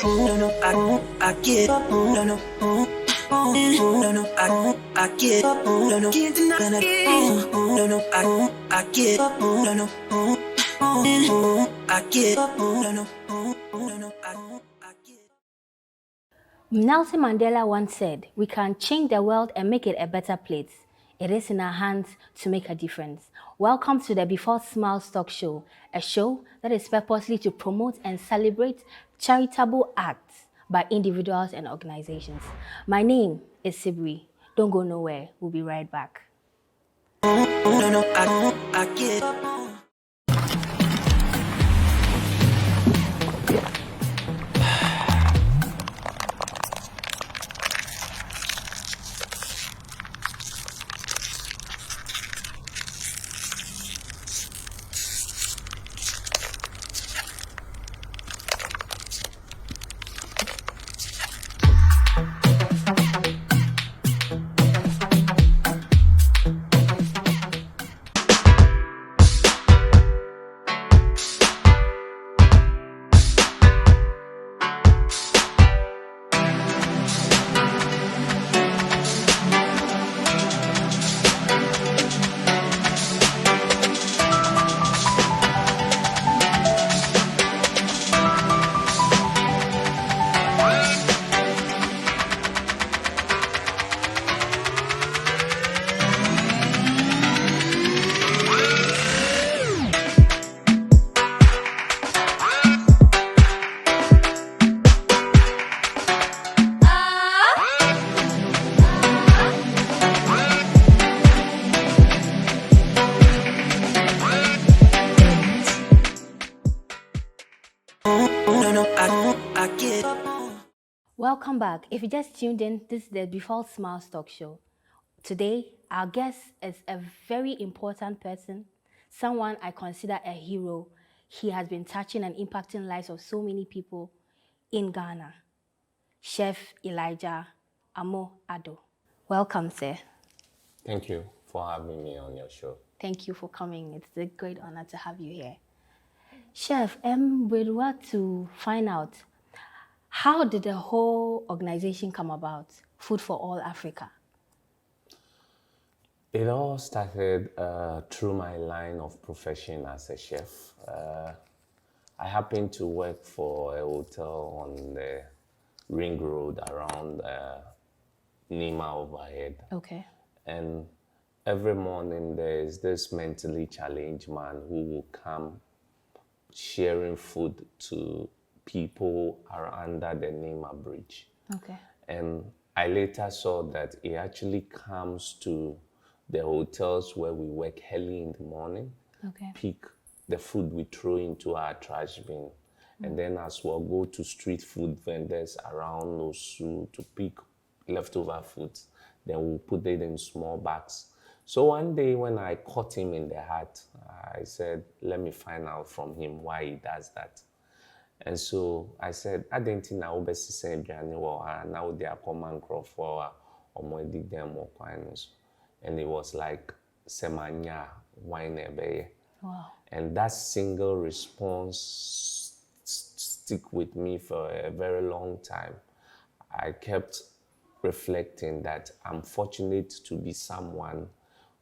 No, no, I get up. No, no, no, no, I get up. No, no, can't deny it. No, no, I get up. No, no, I get up. No, no, I get up. Nelson Mandela once said, "We can change the world and make it a better place. It is in our hands to make a difference." Welcome to the Before Smiles Talk Show, a show that is purposely to promote and celebrate charitable acts by individuals and organizations. My name is Sibri. Don't go nowhere. We'll be right back. No, no, I get up. Welcome back. If you just tuned in, this is the Before Smiles Talk Show. Today, our guest is a very important person, someone I consider a hero. He has been touching and impacting lives of so many people in Ghana. Chef Elijah Addo. Welcome, sir. Thank you for having me on your show. Thank you for coming. It's a great honor to have you here. Chef, we'd want to find out, how did the whole organization come about, Food for All Africa? It all started through my line of profession as a chef. I happened to work for a hotel on the Ring Road around Nima overhead. Okay. And every morning there is this mentally challenged man who will come sharing food to people are under the Nima Bridge. Okay. And I later saw that he actually comes to the hotels where we work early in the morning, Okay. pick the food we throw into our trash bin. And then as well go to street food vendors around Nosu to pick leftover foods. Then we'll put it in small bags. So one day when I caught him in the act, I said, let me find out from him why he does that. And so I said, I didn't think I would be saying now they are common crop for or them or quines. And it was like semanya wine. Wow. And that single response stick with me for a very long time. I kept reflecting that I'm fortunate to be someone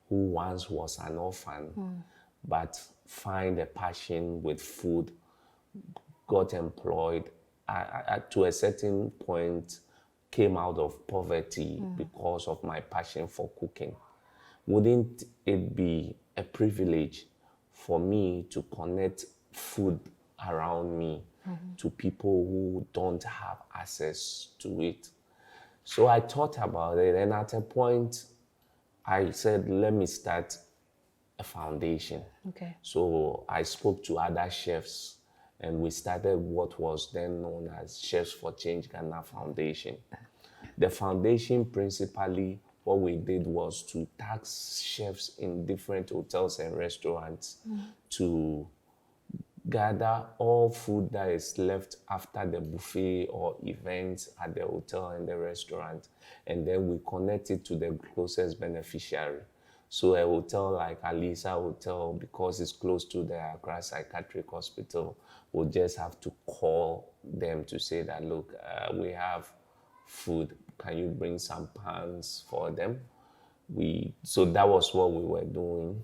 who once was an orphan, but find a passion with food, got employed, to a certain point came out of poverty because of my passion for cooking. Wouldn't it be a privilege for me to connect food around me to people who don't have access to it? So I thought about it, and at a point I said, let me start a foundation. Okay. So I spoke to other chefs, and we started what was then known as Chefs for Change Ghana Foundation. The foundation, principally, what we did was to task chefs in different hotels and restaurants to gather all food that is left after the buffet or events at the hotel and the restaurant, and then we connect it to the closest beneficiary. So a hotel like Alisa Hotel, because it's close to the Accra Psychiatric Hospital, will just have to call them to say that, look, we have food. Can you bring some pans for them? So that was what we were doing.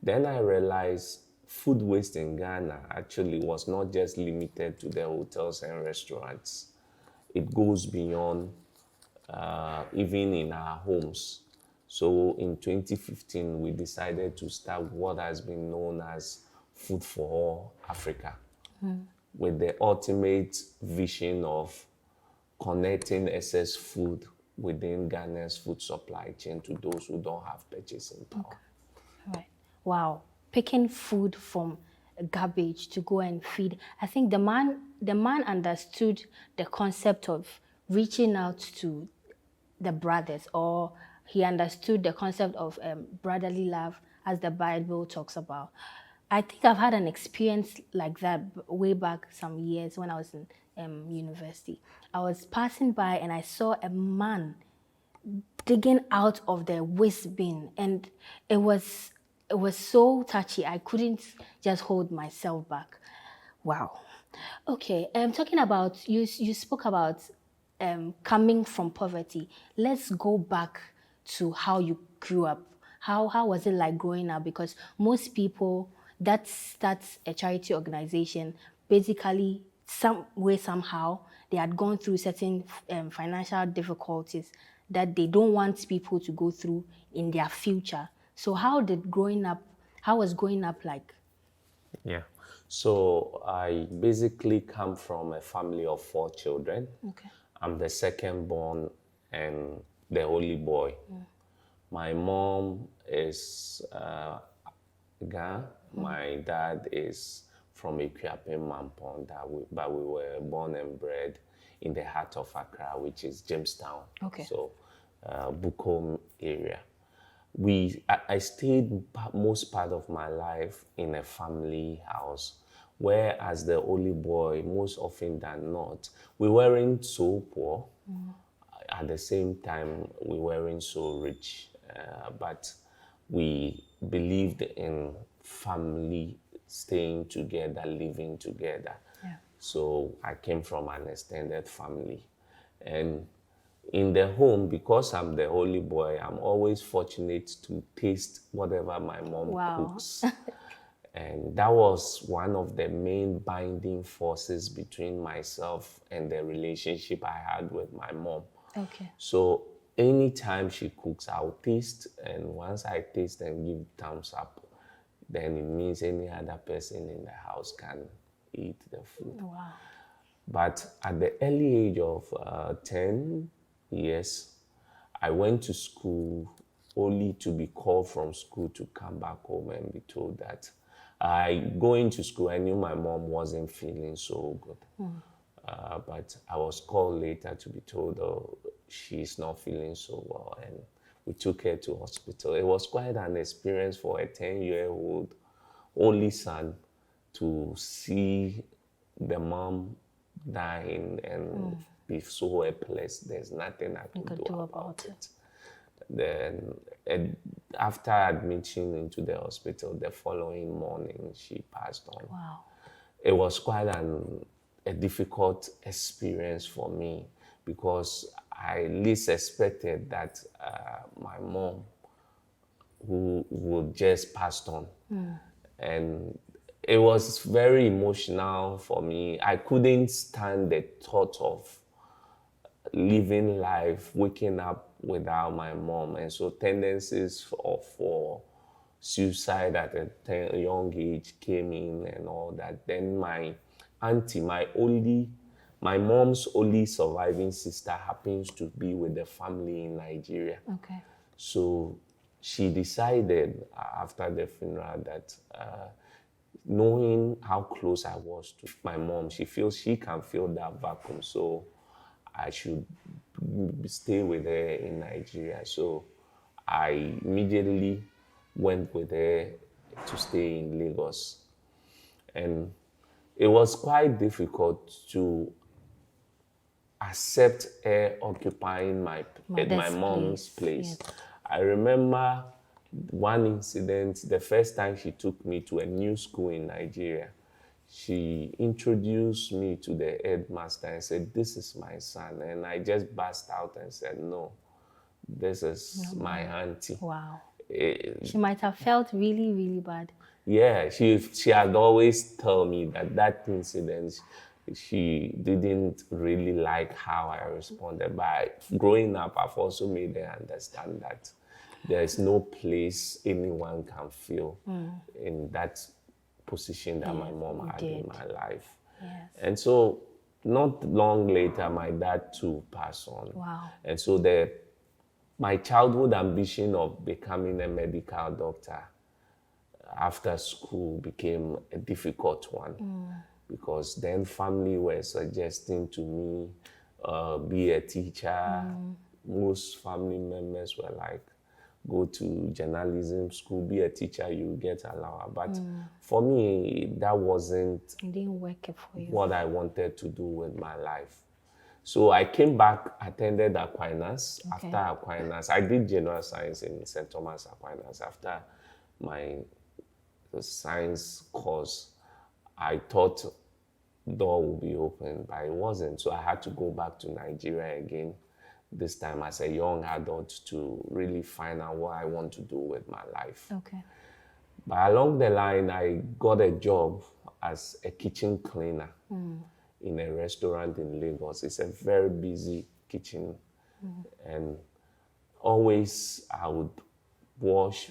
Then I realized food waste in Ghana actually was not just limited to the hotels and restaurants. It goes beyond even in our homes. So in 2015, we decided to start what has been known as Food for All Africa, with the ultimate vision of connecting excess food within Ghana's food supply chain to those who don't have purchasing power. Okay. All right. Wow. Picking food from garbage to go and feed. I think the man understood the concept of reaching out to the brothers, or he understood the concept of brotherly love, as the Bible talks about. I think I've had an experience like that way back some years when I was in university. I was passing by and I saw a man digging out of the waste bin, and it was so touchy. I couldn't just hold myself back. Wow. Okay. Talking about you spoke about coming from poverty. Let's go back to how you grew up. How was it like growing up? Because most people that starts a charity organization, basically some way somehow they had gone through certain financial difficulties that they don't want people to go through in their future. So how was growing up like? Yeah. So I basically come from a family of 4 children. Okay. I'm the second born and the only boy. My mom is Ghana. My dad is from Ikuapem Mampong, but we were born and bred in the heart of Accra, which is Jamestown. Okay. So Bukom area. I stayed most part of my life in a family house, where as the only boy, most often than not, we weren't so poor. At the same time, we weren't so rich, but we believed in family staying together, living together. Yeah. So I came from an extended family. And in the home, because I'm the only boy, I'm always fortunate to taste whatever my mom cooks. And that was one of the main binding forces between myself and the relationship I had with my mom. Okay. So anytime she cooks, I'll taste, and once I taste and give thumbs up, then it means any other person in the house can eat the food. Wow. But at the early age of 10 years, I went to school only to be called from school to come back home and be told that going to school, I knew my mom wasn't feeling so good. But I was called later to be told, oh, she's not feeling so well. And we took her to hospital. It was quite an experience for a 10-year-old only son to see the mom dying and be so helpless. There's nothing I could do about it. Then after admission into the hospital, the following morning, she passed on. Wow. It was quite a difficult experience for me, because I least expected that my mom would just pass on. And it was very emotional for me. I couldn't stand the thought of living life, waking up without my mom. And so tendencies for suicide at a young age came in and all that. Then my auntie, my mom's only surviving sister, happens to be with the family in Nigeria. Okay. So she decided after the funeral that knowing how close I was to my mom, she feels she can fill that vacuum. So I should stay with her in Nigeria. So I immediately went with her to stay in Lagos. And it was quite difficult to accept her occupying my mom's place. Yes. I remember one incident, the first time she took me to a new school in Nigeria, she introduced me to the headmaster and said, "This is my son." And I just burst out and said, "No, this is my auntie." Wow. Eh, She might have felt really, really bad. yeah, she had always told me that incident, she didn't really like how I responded. But growing up, I've also made her understand that there's no place anyone can feel in that position that my mom had in my life. Yes. And so not long later, my dad too passed on. Wow. And so my childhood ambition of becoming a medical doctor after school became a difficult one because then family were suggesting to me be a teacher. Most family members were like, go to journalism school, be a teacher, you get allowed. But for me, that wasn't It didn't work for you. what I wanted to do with my life. So I came back, attended Aquinas. Okay. After Aquinas, I did general science in St. Thomas Aquinas. After my science course, I thought door would be open, but it wasn't. So I had to go back to Nigeria again, this time as a young adult, to really find out what I want to do with my life. Okay. But along the line, I got a job as a kitchen cleaner in a restaurant in Lagos. It's a very busy kitchen. And always I would wash.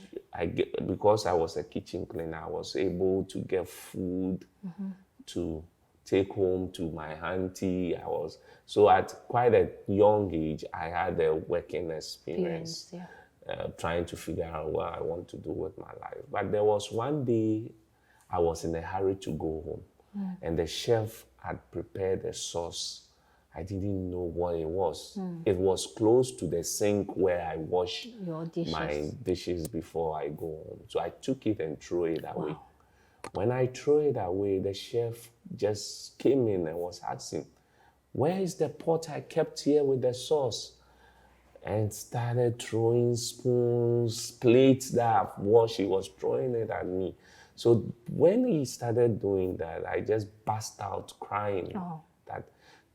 Because I was a kitchen cleaner, I was able to get food to take home to my auntie. So at quite a young age, I had a working experience. Trying to figure out what I want to do with my life. But there was one day I was in a hurry to go home, and the chef had prepared a sauce. I didn't know what it was. It was close to the sink where I wash Your dishes. my dishes before I go home. So I took it and threw it away. Wow. When I threw it away, the chef just came in and was asking, "Where is the pot I kept here with the sauce?" And started throwing spoons, plates that I've washed. He was throwing it at me. So when he started doing that, I just burst out crying. That,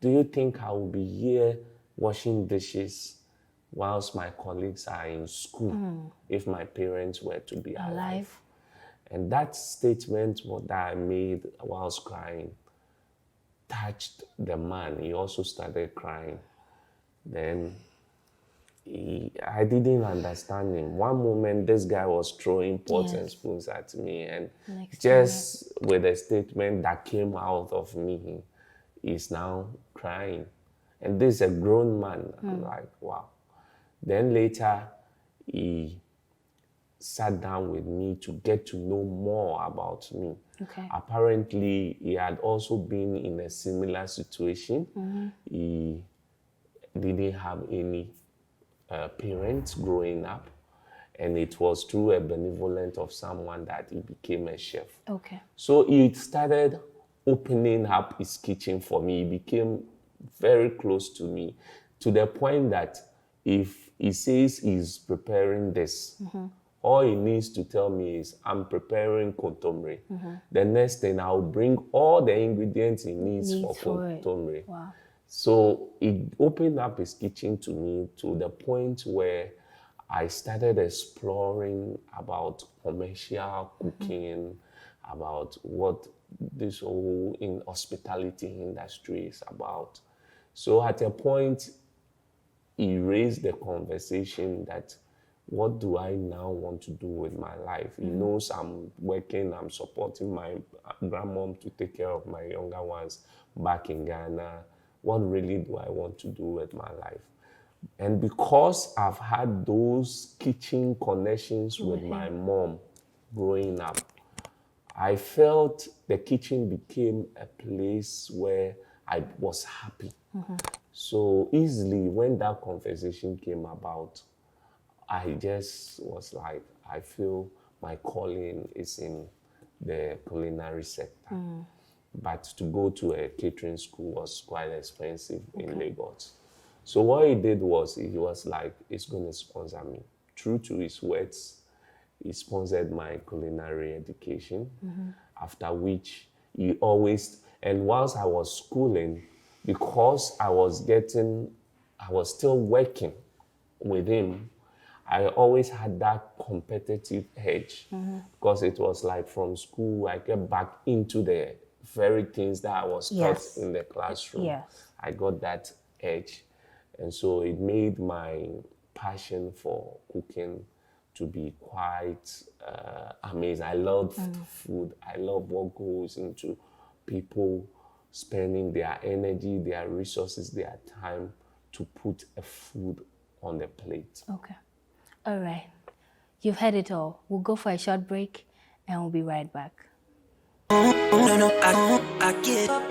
do you think I will be here washing dishes whilst my colleagues are in school if my parents were to be alive? And that statement that I made whilst crying touched the man. He also started crying. Then I didn't understand him. One moment, this guy was throwing pots and spoons at me, and just with a statement that came out of me, he's now crying. And this is a grown man. I'm like, wow. Then later, he sat down with me to get to know more about me. Okay. Apparently, he had also been in a similar situation. He didn't have any parents growing up, and it was through a benevolence of someone that he became a chef. Okay. So he started opening up his kitchen for me. He became very close to me, to the point that if he says he's preparing this, all he needs to tell me is, "I'm preparing kontomire." The next thing, I'll bring all the ingredients he needs for kontomire. Wow. So he opened up his kitchen to me to the point where I started exploring about commercial cooking, about what this whole hospitality industry is about. So at a point, he raised the conversation that, what do I now want to do with my life? He knows I'm working, I'm supporting my grandmom to take care of my younger ones back in Ghana. What really do I want to do with my life? And because I've had those kitchen connections with my mom growing up, I felt the kitchen became a place where I was happy. So easily, when that conversation came about, I just was like, I feel my calling is in the culinary sector. But to go to a catering school was quite expensive in Lagos. So what he did was, he was like, he's going to sponsor me. True to his words, he sponsored my culinary education, after which he always, and whilst I was schooling, because I was still working with him, I always had that competitive edge, because it was like from school, I get back into the very things that I was taught in the classroom. Yes. I got that edge. And so it made my passion for cooking to be quite amazing. I love food. I love what goes into people spending their energy, their resources, their time to put a food on the plate. Okay. All right. You've heard it all. We'll go for a short break and we'll be right back. I get up.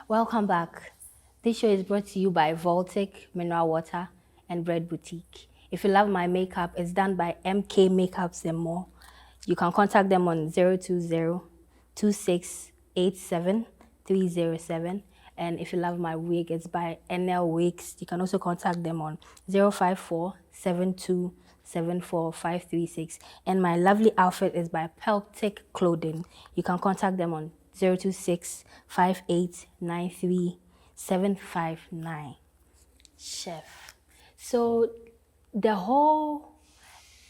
Welcome back. This show is brought to you by Voltic Mineral Water and Bread Boutique. If you love my makeup, it's done by MK Makeups and More. You can contact them on 020-2687-307. And if you love my wig, it's by NL Wigs. You can also contact them on 054-7274-536. And my lovely outfit is by Peltic Clothing. You can contact them on 026-5893-759. Chef. So the whole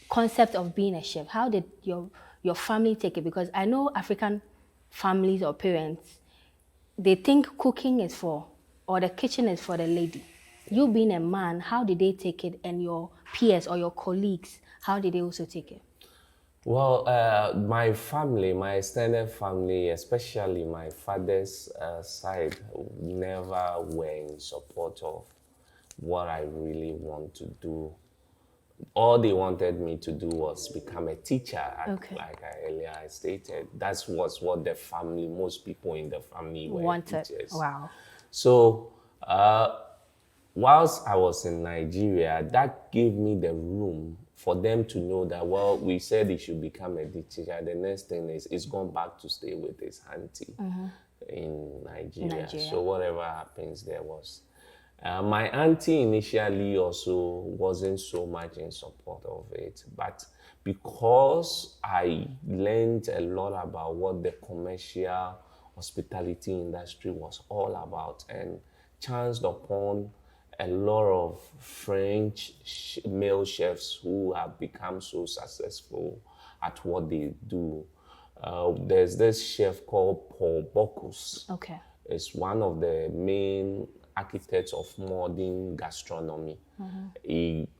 concept of being a chef, how did your family take it? Because I know African families or parents, they think cooking is for, or the kitchen is for the lady. You being a man, how did they take it? And your peers or your colleagues, how did they also take it? Well, my family, my extended family, especially my father's side, never were in support of what I really want to do. All they wanted me to do was become a teacher, like I earlier stated. That was what the family, most people in the family wanted. Teachers. Wow. So, whilst I was in Nigeria, that gave me the room for them to know that, well, we said he should become a teacher. The next thing is he's gone back to stay with his auntie in Nigeria. So whatever happens there was. My auntie initially also wasn't so much in support of it, but because I learned a lot about what the commercial hospitality industry was all about and chanced upon a lot of French male chefs who have become so successful at what they do. There's this chef called Paul Bocuse. Okay. It's one of the main architects of modern gastronomy.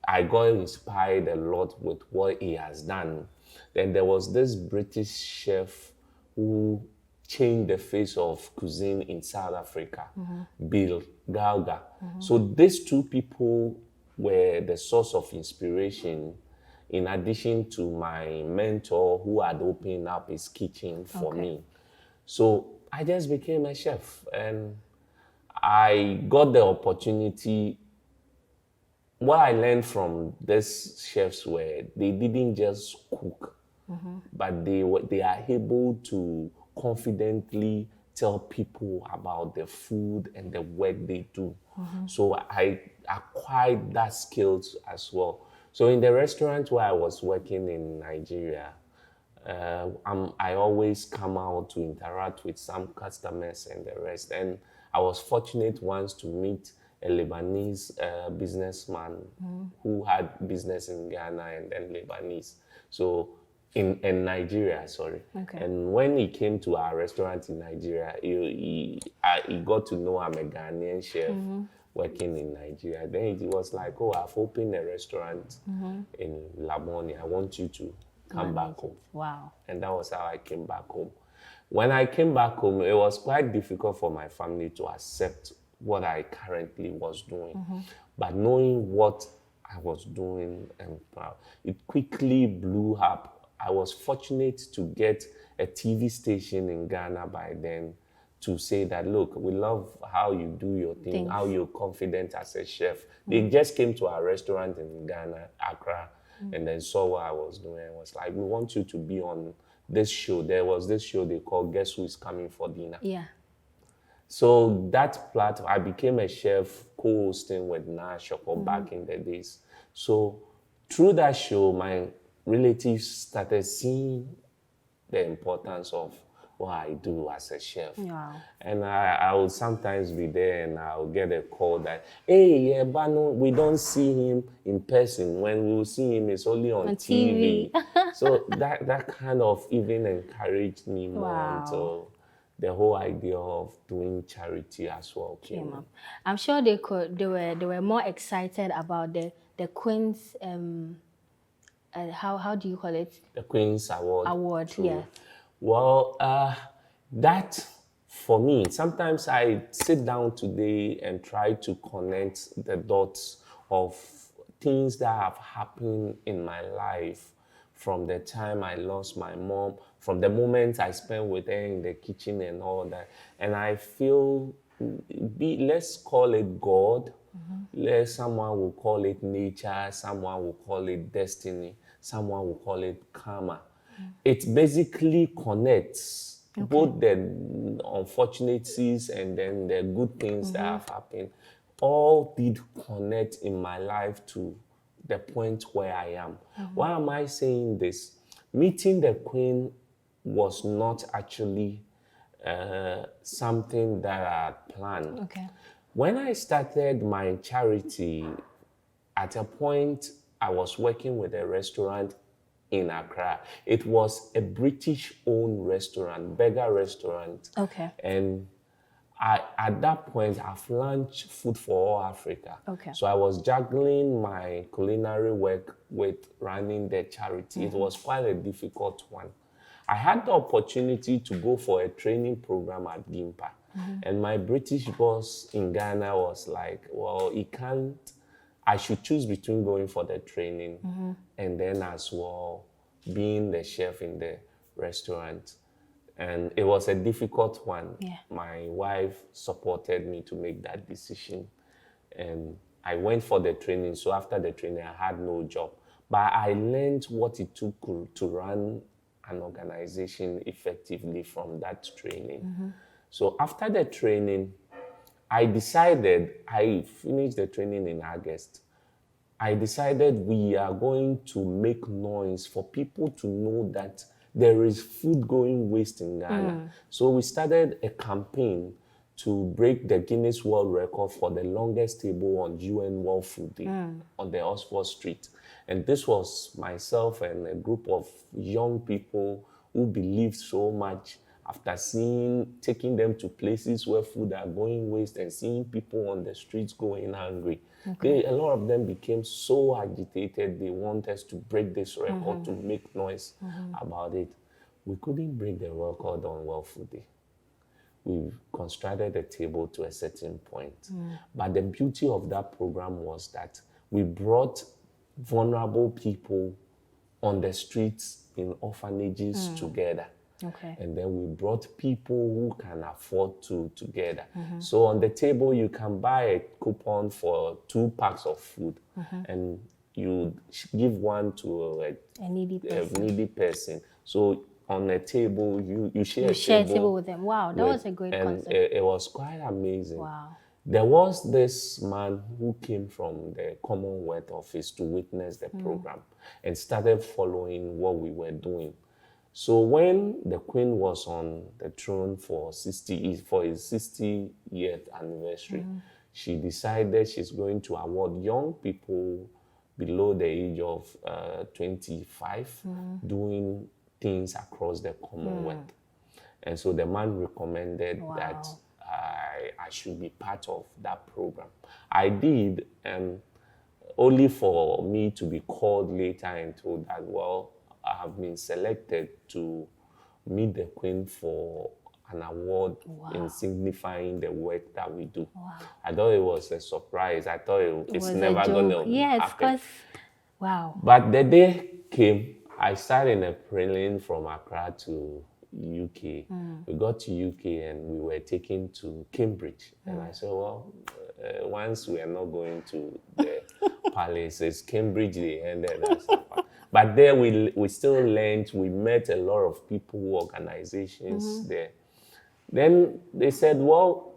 I got inspired a lot with what he has done. Then there was this British chef who changed the face of cuisine in South Africa, Bill Gaga. So these two people were the source of inspiration, in addition to my mentor who had opened up his kitchen for me. So I just became a chef, and I got the opportunity. What I learned from these chefs were they didn't just cook, but they are able to confidently tell people about the food and the work they do. So I acquired that skills as well. So in the restaurant where I was working in Nigeria, I always come out to interact with some customers and the rest. And I was fortunate once to meet a Lebanese businessman who had business in Ghana and then Lebanese. So in Nigeria, sorry. Okay. And when he came to our restaurant in Nigeria, he got to know I'm a Ghanaian chef working in Nigeria. Then he was like, oh, I've opened a restaurant in Laboni. I want you to come back home. Wow. And that was how I came back home. When I came back home, it was quite difficult for my family to accept what I currently was doing. But knowing what I was doing, and it quickly blew up. I was fortunate to get a TV station in Ghana by then to say that, look, we love how you do your thing, how you're confident as a chef. They just came to our restaurant in Ghana, Accra, and then saw what I was doing and was like, we want you to be on this show. There was this show they called Guess Who Is Coming for Dinner? Yeah. So that platform, I became a chef co-hosting with Nash back in the days. So through that show, my relatives started seeing the importance of what I do as a chef. Wow. And I would sometimes be there and I'll get a call that, hey, yeah, but no, we don't see him in person. When we will see him, it's only on TV. So that kind of even encouraged me more into the whole idea of doing charity as well came up. I'm sure they were more excited about the Queen's how do you call it? The Queen's Award. Award, yes. Well, that for me, sometimes I sit down today and try to connect the dots of things that have happened in my life from the time I lost my mom, from the moment I spent with her in the kitchen and all that. And I feel, let's call it God, someone will call it nature, someone will call it destiny, someone will call it karma. It basically connects both the unfortunates and then the good things that have happened. All did connect in my life to the point where I am. Why am I saying this? Meeting the Queen was not actually something that I had planned. Okay. When I started my charity, at a point I was working with a restaurant in Accra. It was a British-owned restaurant, burger restaurant. Okay. And at that point, I've launched Food for All Africa. Okay. So I was juggling my culinary work with running the charity. It was quite a difficult one. I had the opportunity to go for a training program at Gimpa. And my British boss in Ghana was like, well, I should choose between going for the training and then as well being the chef in the restaurant. And it was a difficult one. Yeah. My wife supported me to make that decision. And I went for the training. So after the training, I had no job. But I learned what it took to run an organization effectively from that training. So after the training, I finished the training in August. I decided we are going to make noise for people to know that there is food going waste in Ghana. So we started a campaign to break the Guinness World Record for the longest table on UN World Food Day on the Oxford Street. And this was myself and a group of young people who believed so much after taking them to places where food are going waste and seeing people on the streets going hungry. Okay. A lot of them became so agitated, they want us to break this record, to make noise about it. We couldn't break the record on World Food Day. We constructed a table to a certain point. But the beauty of that program was that we brought vulnerable people on the streets in orphanages together. Okay. And then we brought people who can afford to together. So on the table, you can buy a coupon for 2 packs of food, and you give one to a needy person. So on a table, you share You a share a table. table with them. Wow, that was a great And concept. it was quite amazing. Wow. There was this man who came from the Commonwealth Office to witness the program and started following what we were doing. So when the Queen was on the throne for his 60th anniversary, she decided she's going to award young people below the age of 25 doing things across the Commonwealth. And so the man recommended that I should be part of that program. I did, and only for me to be called later and told that, well, I have been selected to meet the Queen for an award in signifying the work that we do. I thought it was a surprise. I thought it's never going to happen. Wow. But the day came, I sat in a plane from Accra to UK. We got to UK and we were taken to Cambridge. And I said, well, once we are not going to the palace, it's Cambridge they ended us. But there we still learned, we met a lot of people, organizations there. Then they said, well,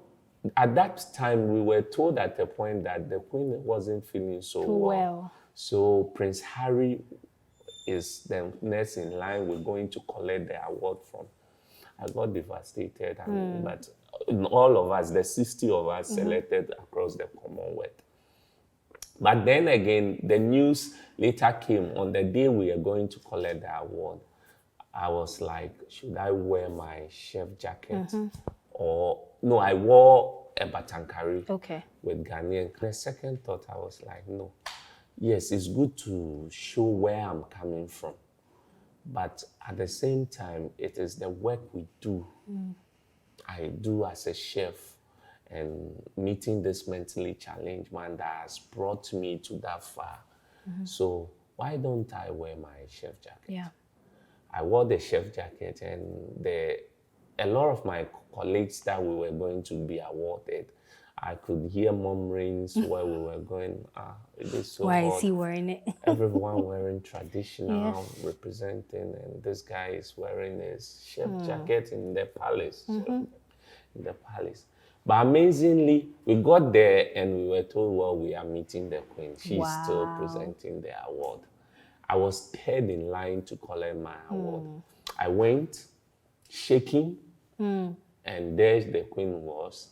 at that time we were told at the point that the Queen wasn't feeling so well. So Prince Harry is the next in line we're going to collect the award from. I got devastated, but all of us, the 60 of us, selected across the Commonwealth. But then again, the news later came on the day we are going to collect the award. I was like, should I wear my chef jacket? Or, no, I wore a batankari with Ghanaian. The second thought, I was like, no. Yes, it's good to show where I'm coming from. But at the same time, it is the work we do. I do as a chef, and meeting this mentally challenged man that has brought me to that far. So why don't I wear my chef jacket? I wore the chef jacket, and a lot of my colleagues that we were going to be awarded, I could hear murmurings where we were going, it is so Why hot. is he wearing it? Everyone wearing traditional, representing, and this guy is wearing his chef jacket in the palace. In the palace. But amazingly, we got there and we were told, well, we are meeting the Queen. She's still presenting the award. I was third in line to collect my award. I went shaking, and there the Queen was.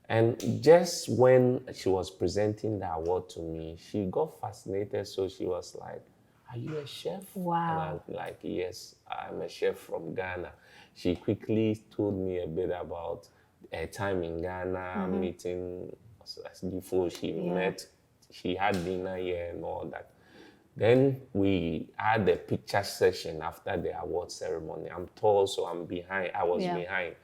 And just when she was presenting the award to me, she got fascinated. So she was like, are you a chef? Wow. And I'm like, yes, I'm a chef from Ghana. She quickly told me a bit about a time in Ghana, meeting before she met. She had dinner here and all that. Then we had a picture session after the award ceremony. I'm tall, so I'm behind. I was behind.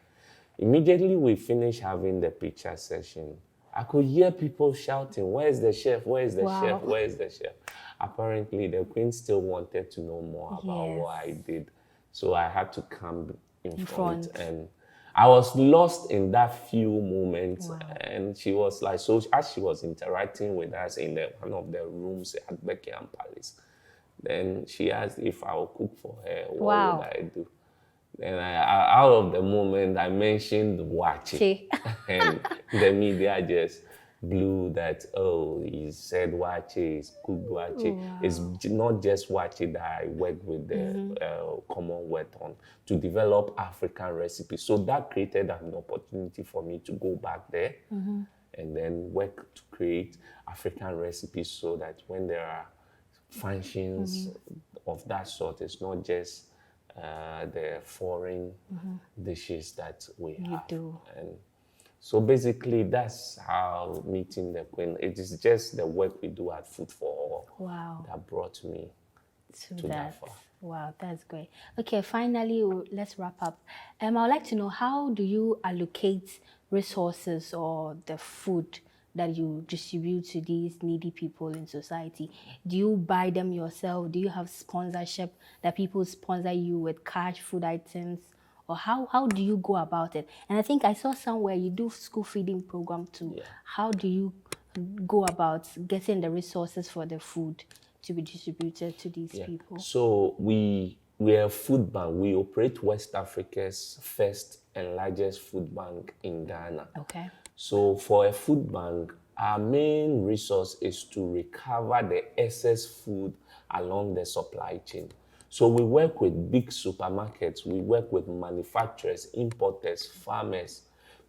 Immediately we finished having the picture session, I could hear people shouting, where's the chef? Where's the chef? Where's the chef? Apparently, the Queen still wanted to know more about what I did. So I had to come in front. And I was lost in that few moments. And she was like, so as she was interacting with us in one of the rooms at Buckingham Palace, then she asked if I would cook for her. What would I do? And out of the moment, I mentioned wache. And the media just blew that, oh, he said wache, he's cooked wache. It's not just wache that I work with the Commonwealth on to develop African recipes. So that created an opportunity for me to go back there and then work to create African recipes so that when there are functions of that sort, it's not just the foreign dishes that we have. And so basically that's how meeting the Queen, it is just the work we do at Food for All that brought me to that far. Wow, that's great. Okay, finally, let's wrap up. I'd like to know, how do you allocate resources or the food that you distribute to these needy people in society? Do you buy them yourself? Do you have sponsorship that people sponsor you with cash food items? Or how do you go about it? And I think I saw somewhere you do school feeding program too. How do you go about getting the resources for the food to be distributed to these people? So we we're a food bank. We operate West Africa's first and largest food bank in Ghana. Okay. So for a food bank, our main resource is to recover the excess food along the supply chain. So we work with big supermarkets, we work with manufacturers, importers, farmers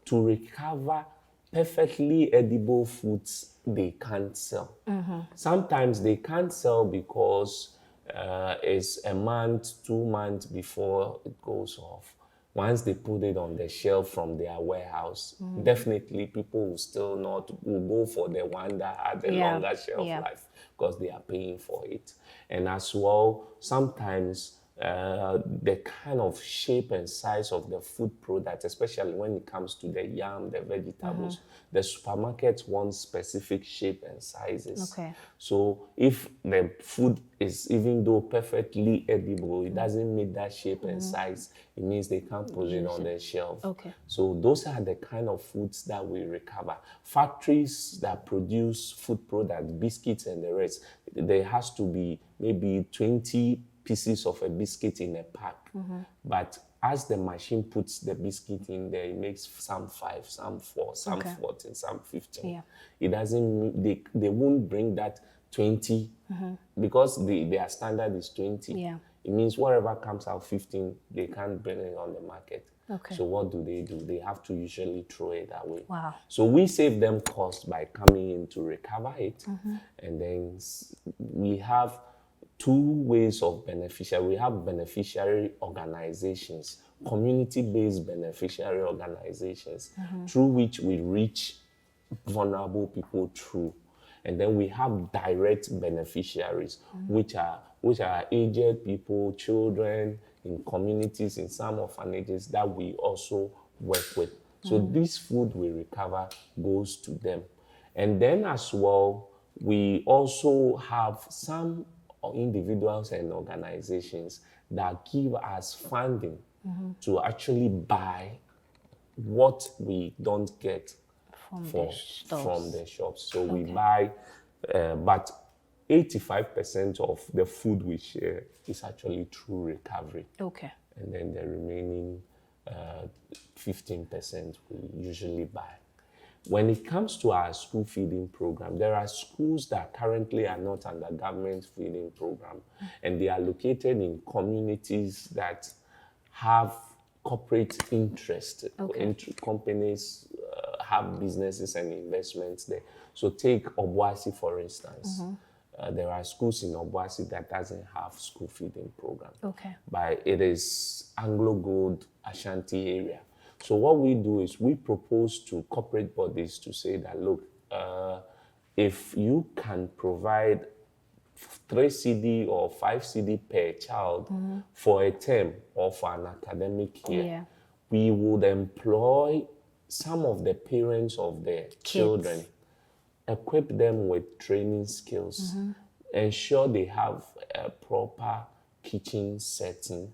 to recover perfectly edible foods they can't sell. Sometimes they can't sell because it's a month, 2 months before it goes off. Once they put it on the shelf from their warehouse, definitely people will go for the one that had a longer shelf life because they are paying for it. And as well, sometimes the kind of shape and size of the food product, especially when it comes to the yam, the vegetables, the supermarkets want specific shape and sizes. Okay. So if the food is, even though perfectly edible, it doesn't meet that shape and size, it means they can't put it on the shelf. Okay. So those are the kind of foods that we recover. Factories that produce food products, biscuits and the rest, there has to be maybe 20 pieces of a biscuit in a pack. But as the machine puts the biscuit in there, it makes some 5, some 4, some 14, some 15. Yeah. It doesn't, they won't bring that 20 because their standard is 20. Yeah. It means whatever comes out 15, they can't bring it on the market. Okay. So what do? They have to usually throw it away. Wow. So we save them cost by coming in to recover it. And then we have 2 ways of beneficiary. We have beneficiary organizations, community-based beneficiary organizations, through which we reach vulnerable people through. And then we have direct beneficiaries, which are aged people, children in communities, in some orphanages that we also work with. So this food we recover goes to them. And then as well, we also have some individuals and organizations that give us funding to actually buy what we don't get from the shops. So we buy, but 85% of the food we share is actually through recovery. Okay. And then the remaining 15% we usually buy. When it comes to our school feeding program, there are schools that currently are not under government feeding program, and they are located in communities that have corporate interest. Companies have businesses and investments there. So take Obuasi, for instance. There are schools in Obuasi that doesn't have school feeding program. Okay. But it is Anglo Gold Ashanti area. So what we do is we propose to corporate bodies to say that, look, if you can provide 3 CD or 5 CD per child for a term or for an academic year, we would employ some of the parents of the children, equip them with training skills, ensure they have a proper kitchen setting,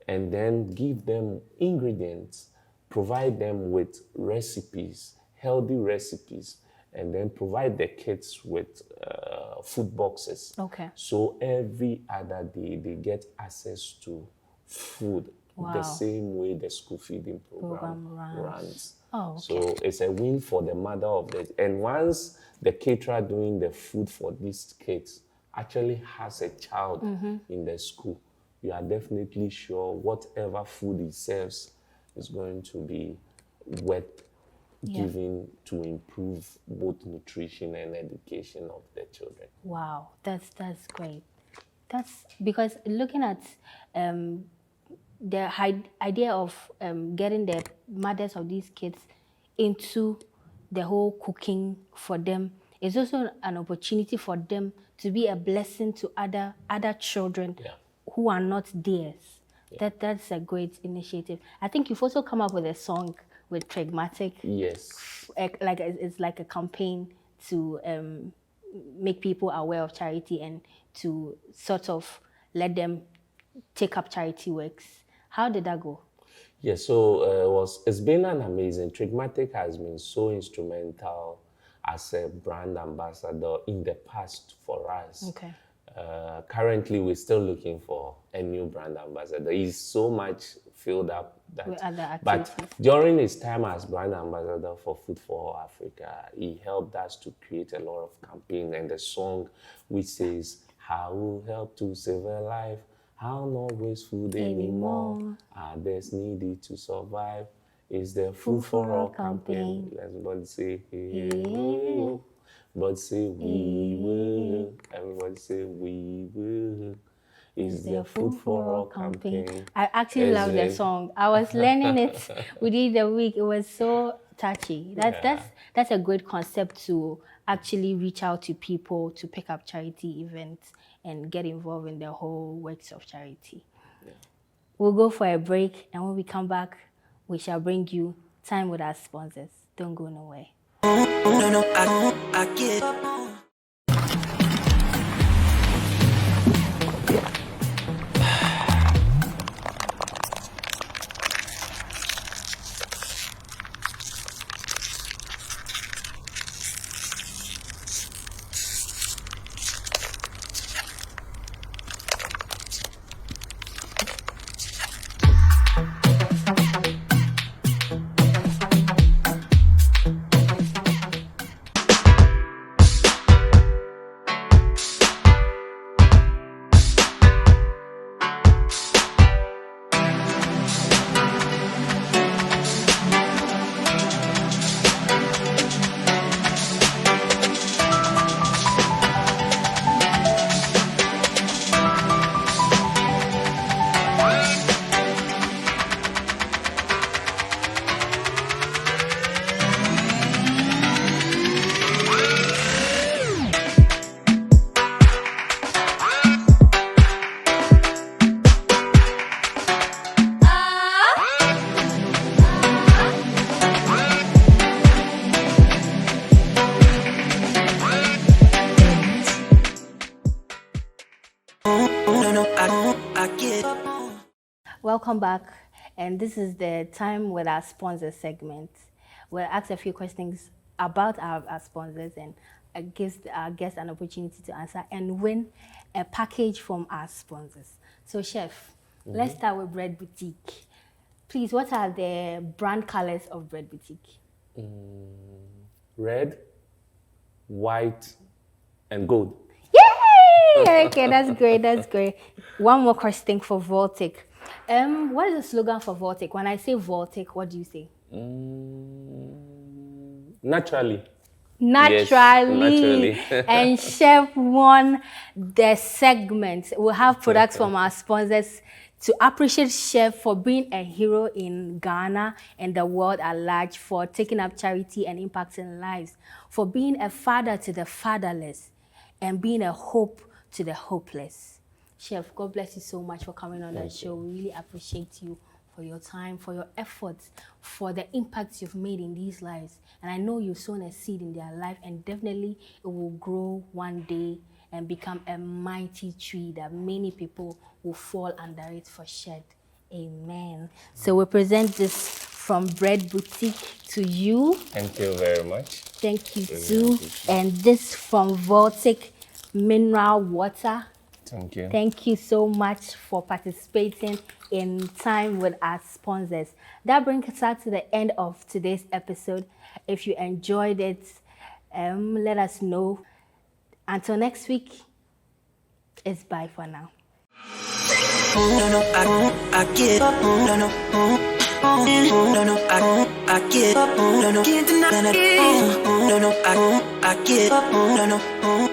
and then give them ingredients, provide them with recipes, healthy recipes, and then provide the kids with food boxes. Okay. So every other day they get access to food the same way the school feeding program runs. Oh, okay. So it's a win for the mother of the... And once the caterer doing the food for these kids actually has a child in the school, you are definitely sure whatever food he serves is going to be worth giving to improve both nutrition and education of the children. Wow, that's great. That's because looking at the idea of getting the mothers of these kids into the whole cooking for them is also an opportunity for them to be a blessing to other children who are not theirs. That's a great initiative. I think you've also come up with a song with Pragmatic. Yes. It's like a campaign to make people aware of charity and to sort of let them take up charity works. How did that go? Yeah, so it's been an amazing. Pragmatic has been so instrumental as a brand ambassador in the past for us. Okay. Currently, we're still looking for a new brand ambassador. He's so much filled up that. With other But activities. during his time as brand ambassador for Food for All Africa, he helped us to create a lot of campaigns, and the song which says, "How will help to save a life? How not waste food anymore? Others needed to survive. Is there food for all campaign?" Everybody say, hey, oh. But say we will. Everybody say we will. Is there food for all campaign? I actually love the song. I was learning it within the week. It was so touchy. That's a great concept to actually reach out to people to pick up charity events and get involved in the whole works of charity. Yeah. We'll go for a break, and when we come back, we shall bring you time with our sponsors. Don't go nowhere. I get up. Welcome back, and this is the time with our sponsor segment. We'll ask a few questions about our sponsors and gives our guests an opportunity to answer and win a package from our sponsors. So, Chef, let's start with Bread Boutique. Please, what are the brand colors of Bread Boutique? Red, white, and gold. Yay! Okay, that's great. That's great. One more question for Voltic. What is the slogan for Voltic? When I say Voltic, what do you say? Naturally. Naturally. Yes, naturally. And Chef won the segment. We'll have products from our sponsors to appreciate Chef for being a hero in Ghana and the world at large, for taking up charity and impacting lives, for being a father to the fatherless, and being a hope to the hopeless. Chef, God bless you so much for coming on the show. We really appreciate you for your time, for your efforts, for the impact you've made in these lives. And I know you've sown a seed in their life, and definitely it will grow one day and become a mighty tree that many people will fall under it for shed. Amen. So we present this from Bread Boutique to you. Thank you very much. Thank you too. And this from Voltic Mineral Water. Thank you. Thank you so much for participating in time with our sponsors. That brings us to the end of today's episode. If you enjoyed it, let us know. Until next week, it's bye for now. I get up. I get up. Can't deny it. I get up.